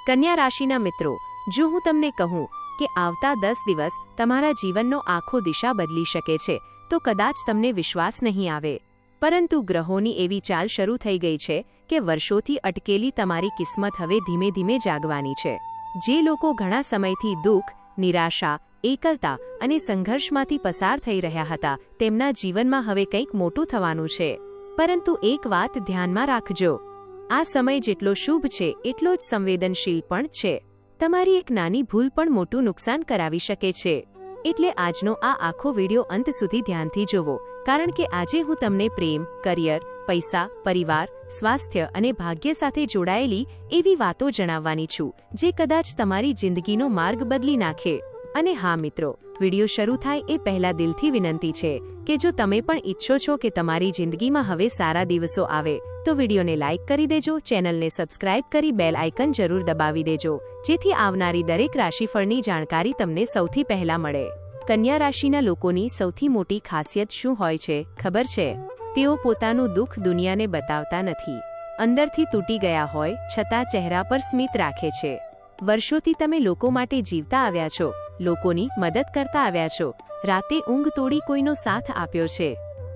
કન્યા રાશિના મિત્રો, જો હું તમને કહું કે આવતા 10 દિવસ તમારા જીવનનો આખો દિશા બદલી શકે છે તો કદાચ તમને વિશ્વાસ નહીં આવે, પરંતુ ગ્રહોની એવી ચાલ શરૂ થઈ ગઈ છે કે વર્ષોથી અટકેલી તમારી કિસ્મત હવે ધીમે ધીમે જાગવાની છે। જે લોકો ઘણા સમયથી દુઃખ, નિરાશા, એકલતા અને સંઘર્ષમાંથી પસાર થઈ રહ્યા હતા તેમના જીવનમાં હવે કંઈક મોટું થવાનું છે। પરંતુ એક વાત ધ્યાનમાં રાખજો, આ સમય જેટલો શુભ છે એટલો જ સંવેદનશીલ પણ છે। તમારી એક નાની ભૂલ પણ મોટું નુકસાન કરાવી શકે છે, એટલે આજનો આ આખો વિડિયો અંત સુધી ધ્યાનથી જોવો, કારણ કે આજે હું તમને પ્રેમ, કરિયર, પૈસા, પરિવાર, સ્વાસ્થ્ય અને ભાગ્ય સાથે જોડાયેલી એવી વાતો જણાવવાની છું જે કદાચ તમારી જિંદગીનો માર્ગ બદલી નાખે। અને હા મિત્રો, વિડિયો શરૂ થાય એ પહેલા દિલથી વિનંતી છે કે જો તમે પણ ઈચ્છો છો કે તમારી જિંદગીમાં હવે સારા દિવસો આવે તો વિડિયોને લાઇક કરી દેજો, ચેનલને સબસ્ક્રાઇબ કરી બેલ આઇકન જરૂર દબાવી દેજો, જેથી આવનારી દરેક રાશિફળની જાણકારી તમને સૌથી પહેલા મળે। કન્યા રાશિના લોકોની સૌથી મોટી ખાસિયત શું હોય છે ખબર છે? તેઓ પોતાનું દુઃખ દુનિયાને બતાવતા નથી। અંદરથી તૂટી ગયા હોય છતાં ચહેરા પર સ્મિત રાખે છે। વર્ષોથી તમે લોકો માટે જીવતા આવ્યા છો, લોકોની મદદ કરતા આવ્યા છો, રાતે ઊંઘ તોડી કોઈનો સાથ આપ્યો છે,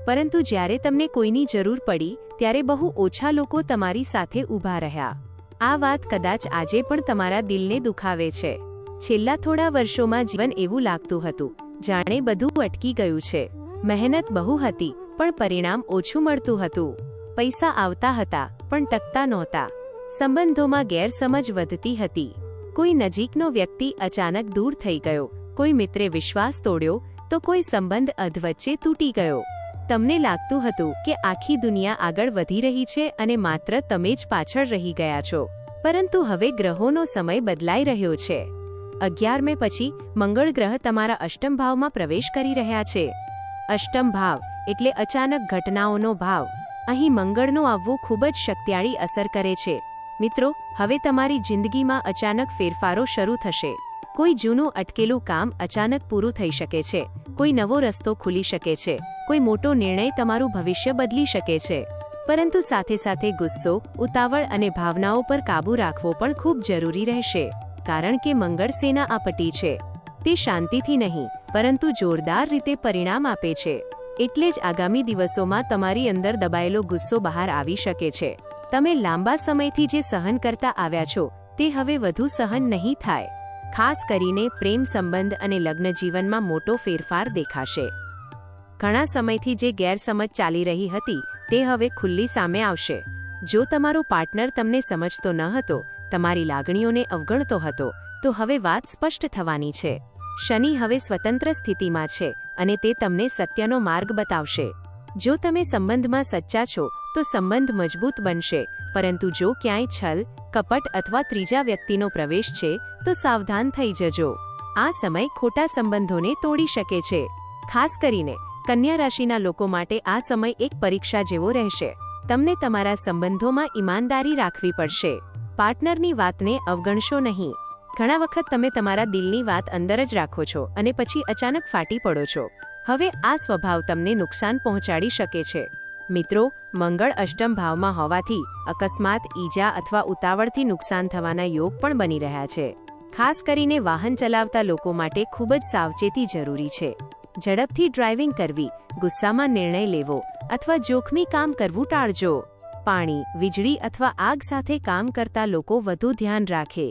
પરંતુ જ્યારે તમને કોઈની જરૂર પડી ત્યારે બહુ ઓછા લોકો તમારી સાથે ઊભા રહ્યા। આ વાત કદાચ આજે પણ તમારા દિલને દુખાવે છે। છેલ્લા થોડા વર્ષોમાં જીવન એવું લાગતું હતું જાણે બધું અટકી ગયું છે। મહેનત બહુ હતી પણ પરિણામ ઓછું મળતું હતું। પૈસા આવતા હતા પણ ટકતા નહોતા। સંબંધોમાં ગેરસમજ વધતી હતી। કોઈ નજીકનો વ્યક્તિ અચાનક દૂર થઈ ગયો, કોઈ મિત્રે વિશ્વાસ તોડ્યો તો કોઈ સંબંધ અધવચ્ચે તૂટી ગયો। તમને લાગતું હતું કે આખી દુનિયા આગળ વધી રહી છે અને માત્ર તમે જ પાછળ રહી ગયા છો, પરંતુ હવે ગ્રહોનો સમય બદલાઈ રહ્યો છે। 11 મે પછી મંગળ ગ્રહ તમારા અષ્ટમ ભાવમાં પ્રવેશ કરી રહ્યા છે। અષ્ટમ ભાવ એટલે અચાનક ઘટનાઓનો ભાવ। અહીં મંગળનું આવવું ખૂબ જ શક્તિશાળી અસર કરે છે। મિત્રો, હવે તમારી જિંદગીમાં અચાનક ફેરફારો શરૂ થશે। કોઈ જૂનું અટકેલું કામ અચાનક પૂરું થઈ શકે છે, કોઈ નવો રસ્તો ખુલી શકે છે, કોઈ મોટો નિર્ણય તમારું ભવિષ્ય બદલી શકે છે। પરંતુ સાથે સાથે ગુસ્સો, ઉતાવળ અને ભાવનાઓ પર કાબૂ રાખવો પણ ખૂબ જરૂરી રહેશે, કારણ કે મંગળ સેના આપટી છે। તે શાંતિથી નહીં પરંતુ જોરદાર રીતે પરિણામ આપે છે। એટલે જ આગામી દિવસોમાં તમારી અંદર દબાયેલો ગુસ્સો બહાર આવી શકે છે। તમે લાંબા સમયથી જે સહન કરતા આવ્યા છો તે હવે વધુ સહન નહીં થાય। ખાસ કરીને પ્રેમ સંબંધ અને લગ્ન જીવનમાં મોટો ફેરફાર દેખાશે। ઘણા સમયથી જે ગેરસમજ ચાલી રહી હતી તે હવે ખુલ્લી સામે આવશે। જો તમારો પાર્ટનર તમને સમજતો ન હતો, તમારી લાગણીઓને અવગણતો હતો, તો હવે વાત સ્પષ્ટ થવાની છે। શનિ હવે સ્વતંત્ર સ્થિતિમાં છે અને તે તમને સત્યનો માર્ગ બતાવશે। જો તમે સંબંધમાં સચ્ચા છો તો સંબંધ મજબૂત બનશે, પરંતુ જો ક્યાંય છલ, કપટ અથવા ત્રીજા વ્યક્તિનો પ્રવેશ છે તો સાવધાન થઈ જજો। આ સમય ખોટા સંબંધોને તોડી શકે છે। ખાસ કરીને કન્યા રાશિના લોકો માટે આ સમય એક પરીક્ષા જેવો રહેશે। તમને તમારા સંબંધોમાં ઈમાનદારી રાખવી પડશે। પાર્ટનરની વાતને અવગણશો નહીં। ઘણા વખત તમે તમારા દિલની વાત અંદર જ રાખો છો અને પછી અચાનક ફાટી પડો છો। હવે આ સ્વભાવ તમને નુકસાન પહોંચાડી શકે છે। મિત્રો, મંગળ અષ્ટમ ભાવમાં હોવાથી અકસ્માત, ઈજા અથવા ઉતાવળથી નુકસાન થવાના યોગ પણ બની રહ્યા છે। ખાસ કરીને વાહન ચલાવતા લોકો માટે ખૂબ જ સાવચેતી જરૂરી છે। ઝડપથી ડ્રાઇવિંગ કરવી, ગુસ્સામાં નિર્ણય લેવો અથવા જોખમી કામ કરવું ટાળજો। પાણી, વીજળી અથવા આગ સાથે કામ કરતા લોકો વધુ ધ્યાન રાખે,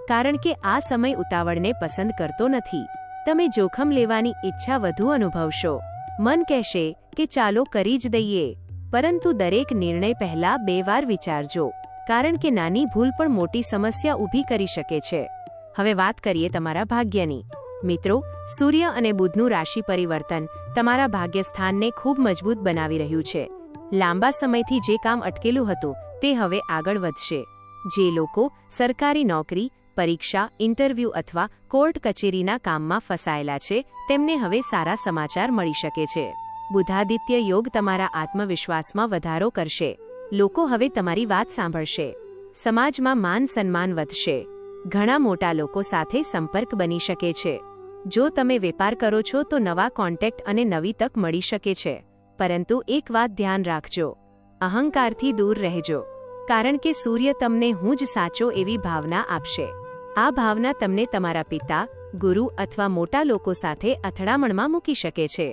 કારણ કે આ સમય ઉતાવળને પસંદ કરતો નથી। તમે જોખમ લેવાની ઈચ્છા વધુ અનુભવશો। મન કહેશે કે ચાલો કરી જ દઈએ, પરંતુ દરેક નિર્ણય પહેલા 2 વાર વિચારજો, કારણ કે નાની ભૂલ પણ મોટી સમસ્યા ઊભી કરી શકે છે। હવે વાત કરીએ તમારા ભાગ્યની। મિત્રો, સૂર્ય અને બુધનું રાશિ પરિવર્તન તમારા ભાગ્યસ્થાનને ખૂબ મજબૂત બનાવી રહ્યું છે। લાંબા સમયથી જે કામ અટકેલું હતું તે હવે આગળ વધશે। જે લોકો સરકારી નોકરી, પરીક્ષા, ઇન્ટરવ્યૂ અથવા કોર્ટ કચેરીના કામમાં ફસાયેલા છે તેમને હવે સારા સમાચાર મળી શકે છે। બુધાદિત્ય યોગ તમારા આત્મવિશ્વાસમાં વધારો કરશે। લોકો હવે તમારી વાત સાંભળશે। સમાજમાં માન સન્માન વધશે। ઘણા મોટા લોકો સાથે સંપર્ક બની શકે છે। જો તમે વેપાર કરો છો તો નવા કોન્ટેક્ટ અને નવી તક મળી શકે છે, પરંતુ એક વાત ધ્યાન રાખજો, અહંકારથી દૂર રહેજો। કારણ કે સૂર્ય તમને હું જ સાચો એવી ભાવના આપશે. આ ભાવના તમને તમારા પિતા, ગુરુ અથવા મોટા લોકો સાથે અથડામણમાં મૂકી શકે છે.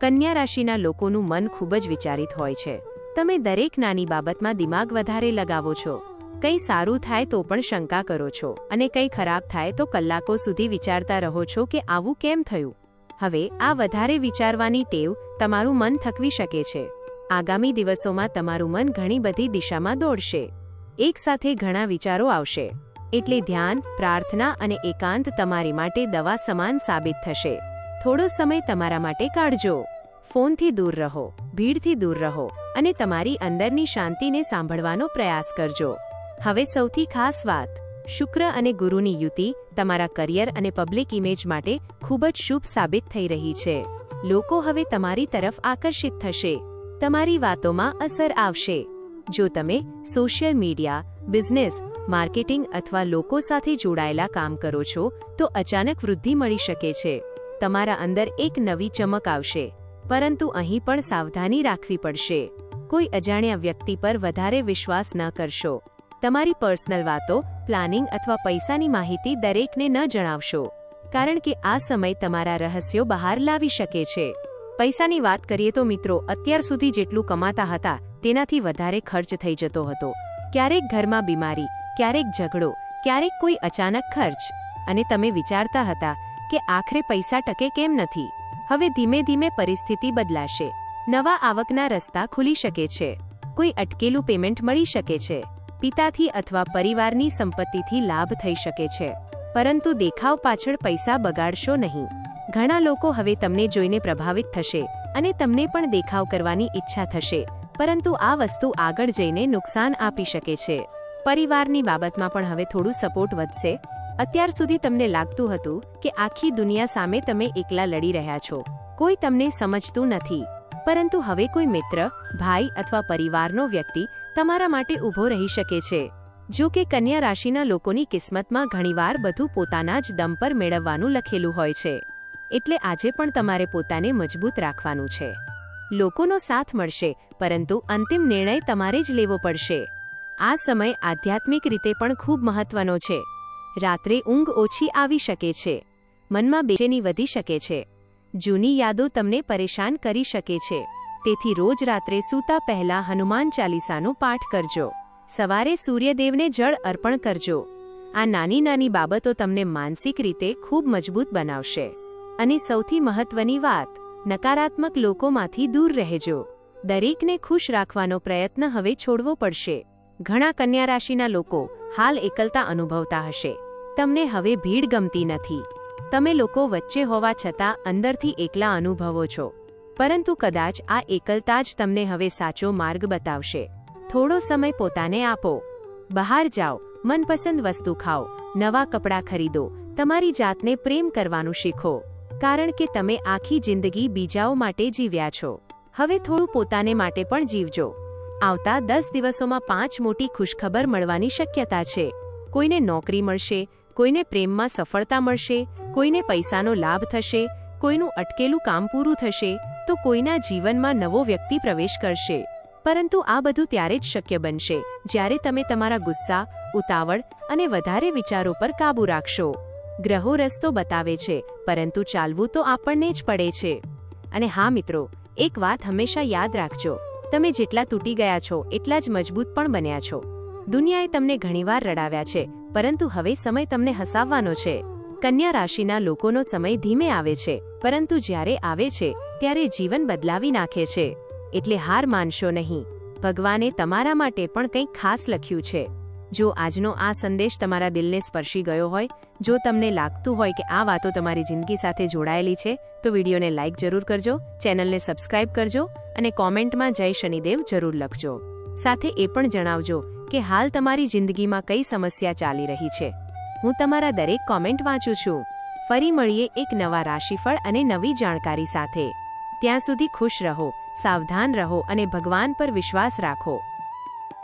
કન્યા રાશિના લોકોનું મન ખૂબ જ વિચારિત હોય છે. તમે દરેક નાની બાબતમાં દિમાગ વધારે લગાવો છો. કંઈ સારું થાય તો પણ શંકા કરો છો અને કંઈ ખરાબ થાય તો કલાકો સુધી વિચારતા રહો છો કે આવું કેમ થયું. હવે આ વધારે વિચારવાની ટેવ તમારું મન થકવી શકે છે. આગામી દિવસોમાં તમારું મન ઘણી બધી દિશામાં દોડશે. એકસાથે ઘણા વિચારો આવશે. એટલે ધ્યાન, પ્રાર્થના અને એકાંત તમારી માટે દવા સમાન સાબિત થશે. થોડો સમય તમારા માટે કાઢજો. ફોનથી દૂર રહો, ભીડથી દૂર રહો અને તમારી અંદરની શાંતિને સાંભળવાનો પ્રયાસ કરજો. હવે સૌથી ખાસ વાત, શુક્ર અને ગુરુની યુતિ તમારા કરિયર અને પબ્લિક ઇમેજ માટે ખૂબ જ શુભ સાબિત થઈ રહી છે. લોકો હવે તમારી તરફ આકર્ષિત થશે. તમારી વાતોમાં અસર આવશે. જો તમે સોશિયલ મીડિયા, બિઝનેસ, માર્કેટિંગ અથવા લોકો સાથે જોડાયેલા કામ કરો છો તો અચાનક વૃદ્ધિ મળી શકે છે. તમારા અંદર એક નવી ચમક આવશે. પરંતુ અહીં પણ સાવધાની રાખવી પડશે. કોઈ અજાણ્યા વ્યક્તિ પર વધારે વિશ્વાસ ન કરશો. તમારી પર્સનલ વાતો, પ્લાનિંગ અથવા પૈસાની માહિતી દરેકને ન જણાવશો. કારણ કે આ સમય તમારા રહસ્યો બહાર લાવી શકે છે. પૈસાની વાત કરીએ તો મિત્રો, અત્યાર સુધી જેટલું કમાતા હતા તેનાથી વધારે ખર્ચ થઈ જતો હતો. ક્યારેક ઘરમાં બીમારી, ક્યારેક ઝઘડો, ક્યારેક કોઈ અચાનક ખર્ચ. અને તમે વિચારતા હતા કે આખરે પૈસા ટકે કેમ નથી. હવે ધીમે ધીમે પરિસ્થિતિ બદલાશે. નવા આવકના રસ્તા ખુલી શકે છે. કોઈ અટકેલું પેમેન્ટ મળી શકે છે. પિતાથી અથવા પરિવારની સંપત્તિથી લાભ થઈ શકે છે. પરંતુ દેખાવ પાછળ પૈસા બગાડશો નહીં. ઘણા લોકો હવે તમને જોઈને પ્રભાવિત થશે અને તમને પણ દેખાવ કરવાની ઈચ્છા થશે. પરંતુ આ વસ્તુ આગળ જઈને નુકસાન આપી શકે છે. પરિવારની બાબતમાં પણ હવે થોડું સપોર્ટ વધશે. અત્યાર સુધી તમને લાગતું હતું કે આખી દુનિયા સામે તમે એકલા લડી રહ્યા છો. કોઈ તમને સમજતું નથી. પરંતુ હવે કોઈ મિત્ર, ભાઈ અથવા પરિવારનો વ્યક્તિ તમારા માટે ઊભો રહી શકે છે. જો કે કન્યા રાશિના લોકોની કિસ્મતમાં ઘણીવાર બધું પોતાના જ દમ પર મેળવવાનું લખેલું હોય છે. એટલે આજે પણ તમારે પોતાને મજબૂત રાખવાનું છે. લોકોનો સાથ મળશે, પરંતુ અંતિમ નિર્ણય તમારે જ લેવો પડશે. આ સમય આધ્યાત્મિક રીતે પણ ખૂબ મહત્વનો છે. રાત્રે ઊંઘ ઓછી આવી શકે છે. મનમાં બેચેની વધી શકે છે. જૂની યાદો તમને પરેશાન કરી શકે છે. તેથી રોજ રાત્રે સૂતા પહેલા હનુમાન ચાલીસાનો પાઠ કરજો. સવારે સૂર્યદેવને જળ અર્પણ કરજો. આ નાની નાની બાબતો તમને માનસિક રીતે ખૂબ મજબૂત બનાવશે. અને સૌથી મહત્વની વાત, નકારાત્મક લોકોમાંથી દૂર રહેજો. દરેકને ખુશ રાખવાનો પ્રયત્ન હવે છોડવો પડશે. ઘણા કન્યા રાશિના લોકો હાલ એકલતા અનુભવતા હશે. તમને હવે ભીડ ગમતી નથી. તમે લોકો વચ્ચે હોવા છતાં અંદરથી એકલા અનુભવો છો. પરંતુ કદાચ આ એકલતા જ તમને હવે સાચો માર્ગ બતાવશે. થોડો સમય પોતાને આપો. બહાર જાઓ, મનપસંદ વસ્તુ ખાઓ, નવા કપડાં ખરીદો, તમારી જાતને પ્રેમ કરવાનું શીખો. કારણ કે તમે આખી જિંદગી બીજાઓ માટે જીવ્યા છો. હવે થોડું પોતાને માટે પણ જીવજો. આવતા 10 દિવસોમાં 5 મોટી ખુશખબર મળવાની શક્યતા છે. કોઈને નોકરી મળશે, કોઈને પ્રેમમાં સફળતા મળશે, કોઈને પૈસાનો લાભ થશે, કોઈનું અટકેલું કામ પૂરું થશે, તો કોઈના જીવનમાં નવો વ્યક્તિ પ્રવેશ કરશે. પરંતુ આ બધું ત્યારે જ શક્ય બનશે જ્યારે તમે તમારા ગુસ્સા, ઉતાવળ અને વધારે વિચારો પર કાબૂ રાખશો. ગ્રહો રસ્તો બતાવે છે, પરંતુ ચાલવું તો આપણને જ પડે છે. અને હા મિત્રો, એક વાત હંમેશા યાદ રાખજો. તમે જેટલા તૂટી ગયા છો એટલા જ મજબૂત પણ બન્યા છો. દુનિયાએ તમને ઘણીવાર રડાવ્યા છે, પરંતુ હવે સમય તમને હસાવવાનો છે. કન્યા રાશિના લોકોનો સમય ધીમે આવે છે, પરંતુ જ્યારે આવે છે ત્યારે જીવન બદલાવી નાખે છે. એટલે હાર માનશો નહીં. ભગવાને તમારા માટે પણ કંઈક ખાસ લખ્યું છે. જો આજનો આ સંદેશ તમારા દિલને સ્પર્શી ગયો હોય, જો તમને લાગતું હોય કે આ વાતો તમારી જિંદગી સાથે જોડાયેલી છે, તો વિડીયોને લાઇક જરૂર કરજો, ચેનલને સબસ્ક્રાઇબ કરજો અને કોમેન્ટમાં જય શનિદેવ જરૂર લખજો. સાથે એ પણ જણાવજો કે હાલ તમારી જિંદગીમાં કઈ સમસ્યા ચાલી રહી છે. હું તમારા દરેક કોમેન્ટ વાંચું છું. ફરી મળીએ એક નવા રાશિફળ અને નવી જાણકારી સાથે. ત્યાં સુધી ખુશ રહો, સાવધાન રહો અને ભગવાન પર વિશ્વાસ રાખો.